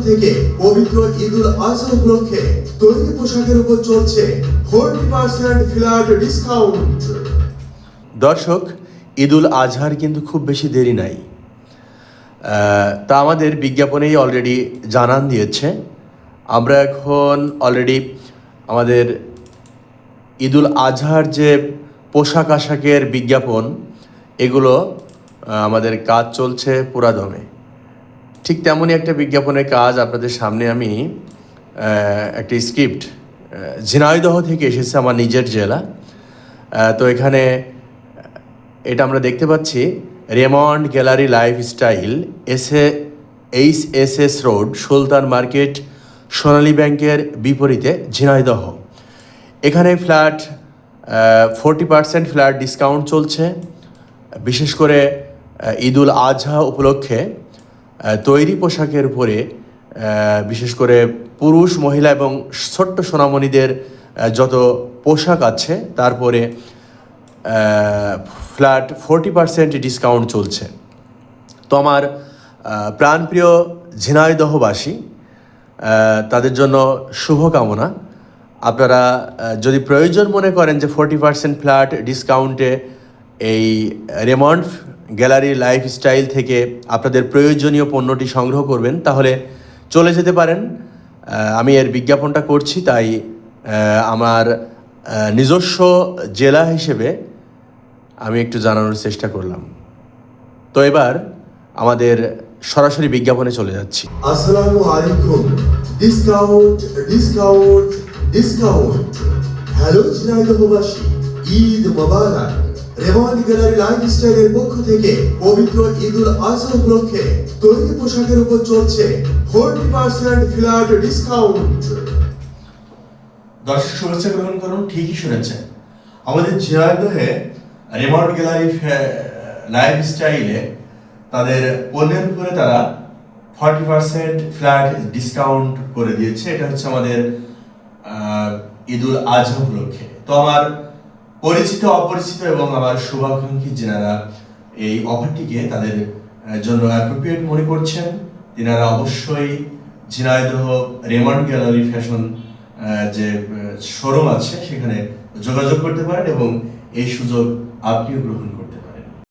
থেকে পবিত্র ঈদুল আজহা উপলক্ষে তৈরি পোশাকের উপর চলছে 40% ফ্ল্যাট ডিসকাউন্ট। দর্শক, ঈদুল আজহার কিন্তু খুব বেশি দেরি নাই। তা আমাদের বিজ্ঞাপনেই অলরেডি জানান দিয়েছে। আমরা এখন অলরেডি আমাদের ঈদুল আজহার যে পোশাক আশাকের বিজ্ঞাপন, এগুলো আমাদের কাজ চলছে পুরাদমে। ঠিক তেমনই একটা বিজ্ঞাপনের কাজ আপনাদের সামনে আমি একটা স্ক্রিপ্ট ঝিনাইদহ থেকে এসেছে, আমার নিজের জেলা। তো এখানে এটা আমরা দেখতে পাচ্ছি Raymond gallery lifestyle HSS road, Sultan market, Sonali ব্যাংকের বিপরীতে, ঝিনাইদহ। এখানে ফ্ল্যাট 40% ফ্ল্যাট ডিসকাউন্ট চলছে। বিশেষ করে ঈদুল আজহা উপলক্ষে তৈরি পোশাকের উপরে বিশেষ করে পুরুষ, মহিলা এবং ছোট্ট সোনামণিদের যত পোশাক আছে তারপরে ফ্ল্যাট 40% ডিসকাউন্ট চলছে। তো আমার প্রাণপ্রিয় ঝিনাইদহবাসী, তাদের জন্য শুভকামনা। আপনারা যদি প্রয়োজন মনে করেন যে 40% ফ্ল্যাট ডিসকাউন্টে এই রেমন্ড গ্যালারি লাইফস্টাইল থেকে আপনাদের প্রয়োজনীয় পণ্যটি সংগ্রহ করবেন, তাহলে চলে যেতে পারেন। আমি এর বিজ্ঞাপনটা করছি, তাই আমার নিজস্ব জেলা হিসেবে আমি একটু জানানোর চেষ্টা করলাম। তো এবার আমাদের সরাসরি বিজ্ঞাপনে চলে যাচ্ছি। আসসালামু আলাইকুম। Discount discount discount. হ্যালো ঝিনাইদহবাসী, ঈদ মোবারক। রেমন্ড গ্যালারি লাইফস্টাইলের পক্ষ থেকে পবিত্র ঈদুল আজহা উপলক্ষে তৈরি পোশাকের উপর চলছে 40% ফ্ল্যাট ডিসকাউন্ট। দর্শক, শুভেচ্ছা গ্রহণ করুন। ঠিকই শুনেছেন, আমাদের ঝিনাইদহে রেমন্ড গ্যালারি লাইফস্টাইলে তাদের পণ্যের উপরে তারা 40% ফ্ল্যাট ডিসকাউন্ট করে দিয়েছে। এটা হচ্ছে আমাদের ঈদুল আজহা উপলক্ষে। তো আমার পরিচিত, অপরিচিত এবং আমার শুভাকাঙ্ক্ষী যারা এই অফারটিকে তাদের জন্য অ্যাপ্রোপ্রিয়েট মনে করছেন, তিনারা অবশ্যই ঝিনাইদহ রেমন্ড গ্যালারি ফ্যাশন যে শোরুম আছে সেখানে যোগাযোগ করতে পারেন এবং এই সুযোগ আপনিও গ্রহণ করুন।